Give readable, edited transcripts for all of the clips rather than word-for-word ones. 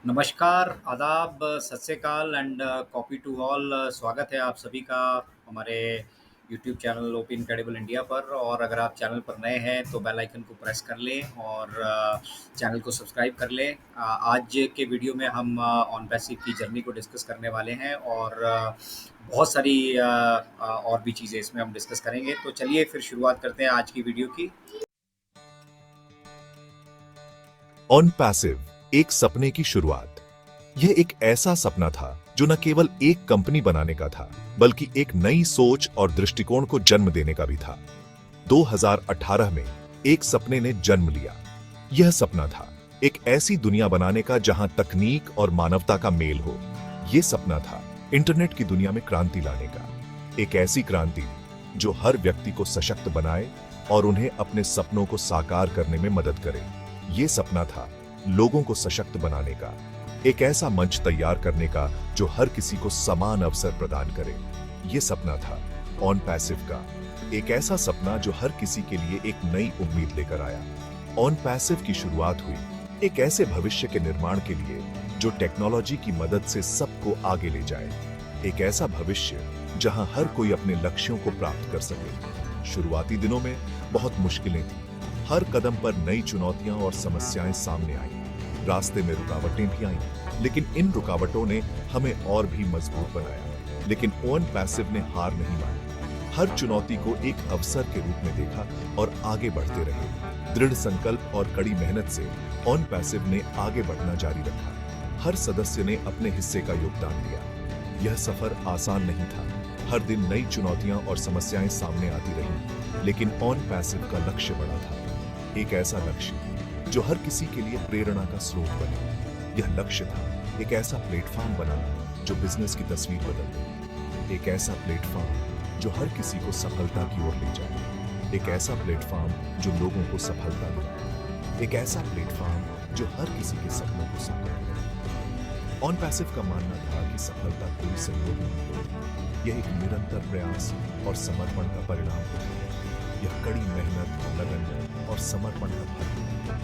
नमस्कार, आदाब, सत श्री अकाल एंड कॉफ़ी टू ऑल। स्वागत है आप सभी का हमारे YouTube channel open incredible India पर। और अगर आप चैनल पर नए हैं तो बेल आइकन को प्रेस कर लें और चैनल को सब्सक्राइब कर लें। आज के वीडियो में हम ऑन पैसिव की जर्नी को डिस्कस करने वाले हैं और बहुत सारी और भी चीज़ें इसमें हम डिस्कस करेंगे। तो चलिए फिर शुरुआत करते हैं आज की वीडियो की। ऑन पैसिव एक सपने की शुरुआत। यह एक ऐसा सपना था जो न केवल एक कंपनी बनाने का था, बल्कि एक नई सोच और दृष्टिकोण को जन्म देने का भी था। 2018 में एक सपने ने जन्म लिया। यह सपना था एक ऐसी दुनिया बनाने का जहां तकनीक और मानवता का मेल हो। यह सपना था इंटरनेट की दुनिया में क्रांति लाने का, एक ऐसी क्रांति जो हर व्यक्ति को सशक्त बनाए और उन्हें अपने सपनों को साकार करने में मदद करे। यह सपना था लोगों को सशक्त बनाने का, एक ऐसा मंच तैयार करने का जो हर किसी को समान अवसर प्रदान करे। यह सपना था ऑन पैसिव का, एक ऐसा सपना जो हर किसी के लिए एक नई उम्मीद लेकर आया। ऑन पैसिव की शुरुआत हुई एक ऐसे भविष्य के निर्माण के लिए जो टेक्नोलॉजी की मदद से सबको आगे ले जाए, एक ऐसा भविष्य जहां हर कोई अपने लक्ष्यों को प्राप्त कर सके। शुरुआती दिनों में बहुत मुश्किलें थी, हर कदम पर नई चुनौतियां और समस्याएं सामने आईं। रास्ते में रुकावटें भी आईं, लेकिन इन रुकावटों ने हमें और भी मजबूत बनाया। लेकिन ऑन पैसिव ने हार नहीं मानी, हर चुनौती को एक अवसर के रूप में देखा और आगे बढ़ते रहे। दृढ़ संकल्प और कड़ी मेहनत से ऑन पैसिव ने आगे बढ़ना जारी रखा। हर सदस्य ने अपने हिस्से का योगदान दिया। यह सफर आसान नहीं था, हर दिन नई चुनौतियां और समस्याएं सामने आती रहीं, लेकिन ऑन पैसिव का लक्ष्य बड़ा था, एक ऐसा लक्ष्य जो हर किसी के लिए प्रेरणा का स्रोत बने। यह लक्ष्य था एक ऐसा प्लेटफॉर्म बनाना जो बिजनेस की तस्वीर बदल दे, एक ऐसा प्लेटफॉर्म जो हर किसी को सफलता की ओर ले जाए, एक ऐसा प्लेटफॉर्म जो लोगों को सफलता दे, एक ऐसा प्लेटफॉर्म जो हर किसी के सपनों को साकार करे। ऑन पैसिव का मानना था कि सफलता कोई संयोग नहीं होती, यह एक निरंतर प्रयास और समर्पण का परिणाम होता है। यह कड़ी मेहनत, लगन और समर्पण का फल है।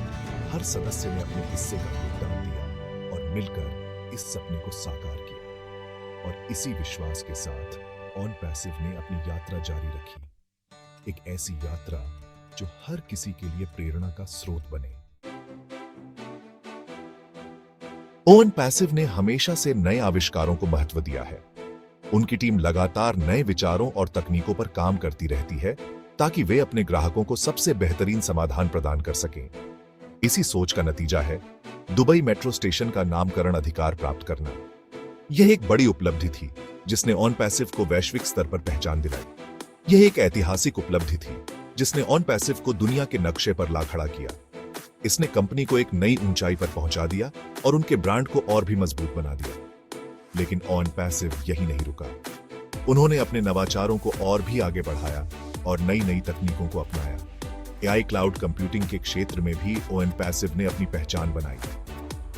हर सदस्य ने अपने हिस्से का योगदान दिया और मिलकर इस सपने को साकार किया। और इसी विश्वास के साथ ऑन पैसिव ने अपनी यात्रा जारी रखी, एक ऐसी यात्रा जो हर किसी के लिए प्रेरणा का स्रोत बने। ऑन पैसिव ने हमेशा से नए आविष्कारों को महत्व दिया है। उनकी टीम लगातार नए विचारों और तकनीकों पर काम करती रहती है ताकि वे अपने ग्राहकों को सबसे बेहतरीन समाधान प्रदान कर सकें। इसी सोच का नतीजा है दुबई मेट्रो स्टेशन का नामकरण अधिकार प्राप्त करना। यह एक बड़ी उपलब्धि थी जिसने ऑन पैसिव को वैश्विक स्तर पर पहचान दिलाई। यह एक ऐतिहासिक उपलब्धि थी जिसने ऑन पैसिव को दुनिया के नक्शे पर ला खड़ा किया। इसने कंपनी को एक नई ऊंचाई पर पहुंचा दिया और उनके ब्रांड को और भी मजबूत बना दिया। लेकिन ऑन पैसिव यही नहीं रुका। उन्होंने अपने नवाचारों को और भी आगे बढ़ाया और नई नई तकनीकों को अपनाया। एआई क्लाउड कंप्यूटिंग के क्षेत्र में भी ऑन पैसिव ने अपनी पहचान बनाई।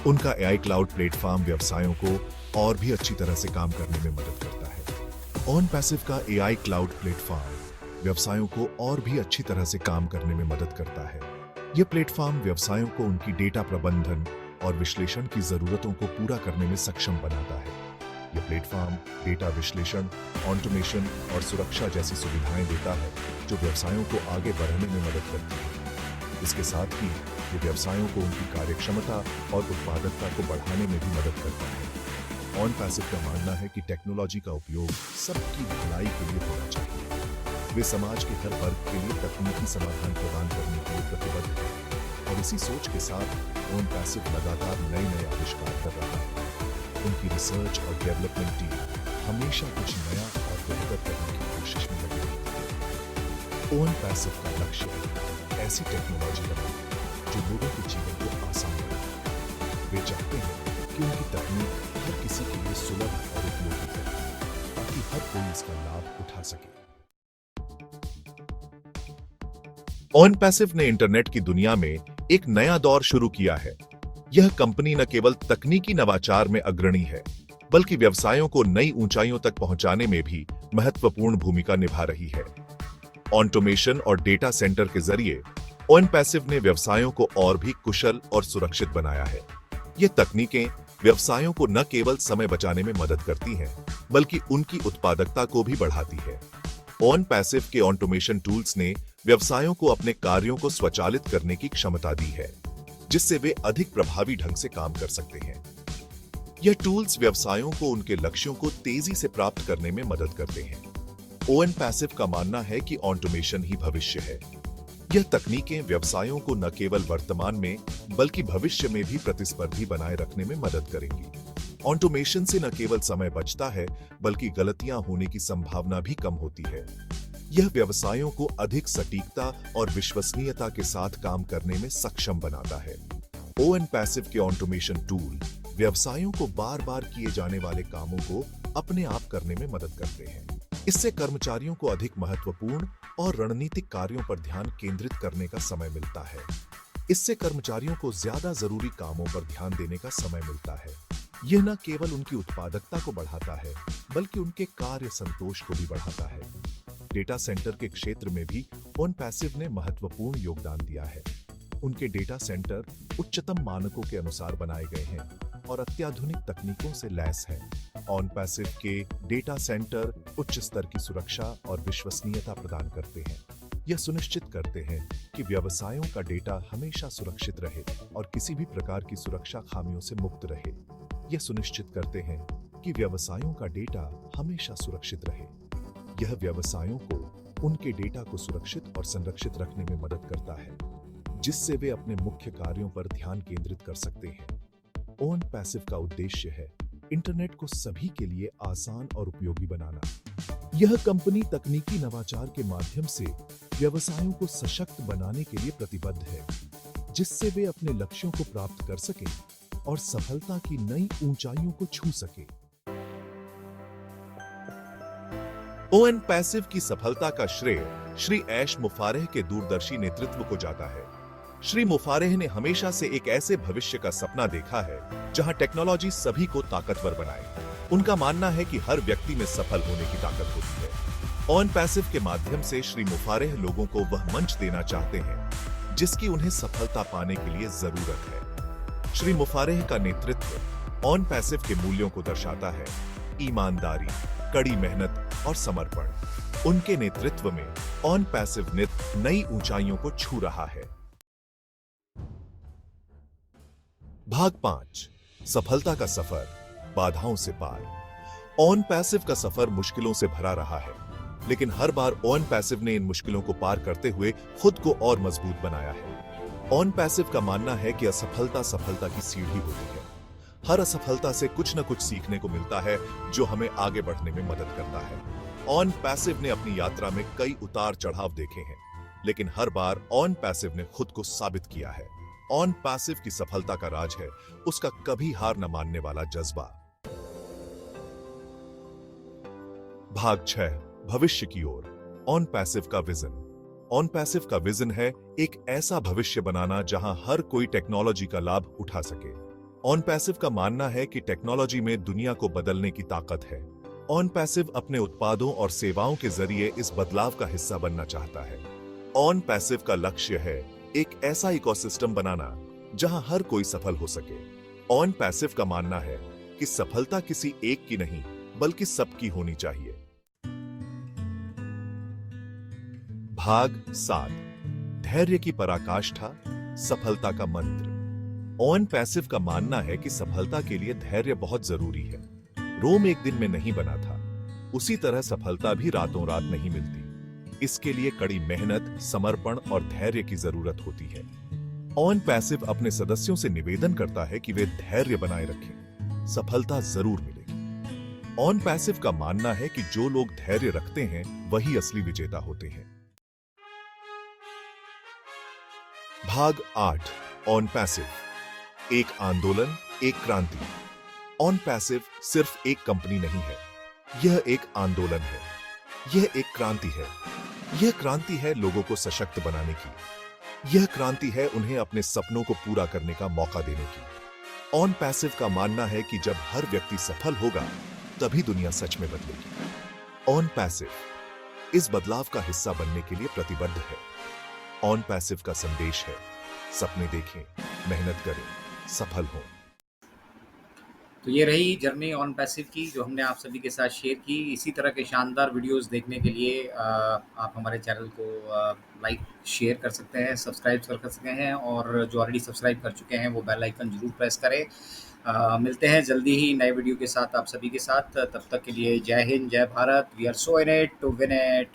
उनका एआई क्लाउड प्लेटफॉर्म व्यवसायों को और भी अच्छी तरह से काम करने में मदद करता है। ऑन पैसिव का एआई क्लाउड प्लेटफॉर्म व्यवसायों को और भी अच्छी तरह से काम करने में मदद करता है। यह प्लेटफॉर्म व्यवसायों को उनकी डेटा प्रबंधन और विश्लेषण की जरूरतों को पूरा करने में सक्षम बनाता है। यह प्लेटफॉर्म डेटा विश्लेषण, ऑटोमेशन और सुरक्षा जैसी सुविधाएं देता है जो व्यवसायों को आगे बढ़ने में मदद करती है। इसके साथ ही ये व्यवसायों को उनकी कार्यक्षमता और उत्पादकता को बढ़ाने में भी मदद करता है। ऑन पैसिव का मानना है कि टेक्नोलॉजी का उपयोग सबकी भलाई के लिए होना चाहिए। वे समाज के हर वर्ग के लिए तकनीकी समाधान प्रदान करने के लिए प्रतिबद्ध हैं और इसी सोच के साथ ऑन पैसिव लगातार नए नए आविष्कार कर रहा है। उनकी रिसर्च और डेवलपमेंट टीम हमेशा कुछ नया और बेहतर करने की कोशिश में लगी रहती है। ऑन पैसिव का लक्ष्य ऐसी टेक्नोलॉजी बनाना जो लोगों के जीवन को आसान बनाए। वे चाहते हैं कि उनकी तकनीक हर किसी के लिए सुलभ और उपयोगी हो ताकि हर कोई इसका लाभ उठा सके। ऑन पैसिव ने इंटरनेट की दुनिया में एक नया दौर शुरू किया है। यह कंपनी न केवल तकनीकी नवाचार में अग्रणी है, बल्कि व्यवसायों को नई ऊंचाइयों तक पहुंचाने में भी महत्वपूर्ण भूमिका निभा रही है। ऑटोमेशन और डेटा सेंटर के जरिए ऑन पैसिव ने व्यवसायों को और भी कुशल और सुरक्षित बनाया है। ये तकनीकें व्यवसायों को न केवल समय बचाने में मदद करती हैं, बल्कि उनकी उत्पादकता को भी बढ़ाती है। ऑन पैसिव के ऑटोमेशन टूल्स ने व्यवसायों को अपने कार्यों को स्वचालित करने की क्षमता दी है, जिससे वे अधिक प्रभावी ढंग से काम कर सकते हैं। यह टूल्स व्यवसायों को उनके लक्ष्यों को तेजी से प्राप्त करने में मदद करते हैं। ओएन पैसिव का मानना है कि ऑटोमेशन ही भविष्य है। यह तकनीकें व्यवसायों को न केवल वर्तमान में बल्कि भविष्य में भी प्रतिस्पर्धी बनाए रखने में मदद करेंगी। ऑटोमेशन से न केवल समय बचता है, बल्कि गलतियां होने की संभावना भी कम होती है। यह व्यवसायों को अधिक सटीकता और विश्वसनीयता के साथ काम करने में सक्षम बनाता है। ओएन पैसिव के ऑटोमेशन टूल व्यवसायों को बार बार किए जाने वाले कामों को अपने आप करने में मदद करते हैं। इससे कर्मचारियों को अधिक महत्वपूर्ण और रणनीतिक कार्यों पर ध्यान केंद्रित करने का समय मिलता है। इससे कर्मचारियों को ज्यादा जरूरी कामों पर ध्यान देने का समय मिलता है। यह न केवल उनकी उत्पादकता को बढ़ाता है, बल्कि उनके कार्य संतोष को भी बढ़ाता है। डेटा सेंटर के क्षेत्र में भी ओएन पैसिव ने महत्वपूर्ण योगदान दिया है। उनके डेटा सेंटर उच्चतम मानकों के अनुसार बनाए गए हैं और अत्याधुनिक तकनीकों से लैस है। ऑन पैसिव के डेटा सेंटर उच्च स्तर की सुरक्षा और विश्वसनीयता प्रदान करते हैं। यह सुनिश्चित करते हैं कि व्यवसायों का डेटा हमेशा सुरक्षित रहे और किसी भी प्रकार की सुरक्षा खामियों से मुक्त रहे। यह सुनिश्चित करते हैं कि व्यवसायों का डेटा हमेशा सुरक्षित रहे। यह व्यवसायों को उनके डेटा को सुरक्षित और संरक्षित रखने में मदद करता है, जिससे वे अपने मुख्य कार्यों पर ध्यान केंद्रित कर सकते हैं। ओएन पैसिव का उद्देश्य है इंटरनेट को सभी के लिए आसान और उपयोगी बनाना। यह कंपनी तकनीकी नवाचार के माध्यम से व्यवसायों को सशक्त बनाने के लिए प्रतिबद्ध है, जिससे वे अपने लक्ष्यों को प्राप्त कर सकें और सफलता की नई ऊंचाइयों को छू सकें। ओएन पैसिव की सफलता का श्रेय श्री ऐश मुफारेह के दूरदर्शी नेतृत्व को जाता है। श्री मुफारेह ने हमेशा से एक ऐसे भविष्य का सपना देखा है जहां टेक्नोलॉजी सभी को ताकतवर बनाए। उनका मानना है कि हर व्यक्ति में सफल होने की ताकत होती है। ओएन पैसिव के माध्यम से श्री मुफारेह लोगों को वह मंच देना चाहते हैं जिसकी उन्हें सफलता पाने के लिए जरूरत है। श्री मुफारेह का नेतृत्व ओएन पैसिव के मूल्यों को दर्शाता है: ईमानदारी, कड़ी मेहनत और समर्पण। उनके नेतृत्व में ओएन पैसिव नित नई ऊंचाइयों को छू रहा है। भाग 5, सफलता का सफर, बाधाओं से पार। ओएन पैसिव का सफर मुश्किलों से भरा रहा है, लेकिन हर बार ओएन पैसिव ने इन मुश्किलों को पार करते हुए खुद को और मजबूत बनाया है। ओएन पैसिव का मानना है कि असफलता सफलता की सीढ़ी होती है। हर असफलता से कुछ न कुछ सीखने को मिलता है जो हमें आगे बढ़ने में मदद करता है। ओएन पैसिव ने अपनी यात्रा में कई उतार चढ़ाव देखे हैं, लेकिन हर बार ओएन पैसिव ने खुद को साबित किया है। ओएन पैसिव की सफलता का राज है उसका कभी हार न मानने वाला जज्बा। भाग 6, भविष्य की ओर, ओएन पैसिव का विजन। ओएन पैसिव का विजन है एक ऐसा भविष्य बनाना जहां हर कोई टेक्नोलॉजी का लाभ उठा सके। ओएन पैसिव का मानना है कि टेक्नोलॉजी में दुनिया को बदलने की ताकत है। ओएन पैसिव अपने उत्पादों और सेवाओं के जरिए इस बदलाव का हिस्सा बनना चाहता है। ओएन पैसिव का लक्ष्य है एक ऐसा इकोसिस्टम बनाना जहां हर कोई सफल हो सके। ओएन पैसिव का मानना है कि सफलता किसी एक की नहीं, बल्कि सबकी होनी चाहिए। भाग 7, धैर्य की पराकाष्ठा, सफलता का मंत्र। ओएन पैसिव का मानना है कि सफलता के लिए धैर्य बहुत जरूरी है। रोम एक दिन में नहीं बना था, उसी तरह सफलता भी रातों रात नहीं मिलती। इसके लिए कड़ी मेहनत, समर्पण और धैर्य की जरूरत होती है। ओएन पैसिव अपने सदस्यों से निवेदन करता है कि वे धैर्य बनाए रखें, सफलता जरूर मिलेगी। ओएन पैसिव का मानना है कि जो लोग धैर्य रखते हैं वही असली विजेता होते हैं। भाग 8, ओएन पैसिव, एक आंदोलन, एक क्रांति। ओएन पैसिव सिर्फ एक कंपनी नहीं है, यह एक आंदोलन है, यह एक क्रांति है। यह क्रांति है लोगों को सशक्त बनाने की। यह क्रांति है उन्हें अपने सपनों को पूरा करने का मौका देने की। ओएन पैसिव का मानना है कि जब हर व्यक्ति सफल होगा तभी दुनिया सच में बदलेगी। ओएन पैसिव इस बदलाव का हिस्सा बनने के लिए प्रतिबद्ध है। ओएन पैसिव का संदेश है: सपने देखें, मेहनत करें, सफल हों। तो ये रही जर्नी ऑन पैसिव की जो हमने आप सभी के साथ शेयर की। इसी तरह के शानदार वीडियोस देखने के लिए आप हमारे चैनल को लाइक शेयर कर सकते हैं, सब्सक्राइब कर सकते हैं, और जो ऑलरेडी सब्सक्राइब कर चुके हैं वो बेल आइकन ज़रूर प्रेस करें। मिलते हैं जल्दी ही नए वीडियो के साथ आप सभी के साथ। तब तक के लिए जय हिंद, जय Bharat. We are so in it to win it.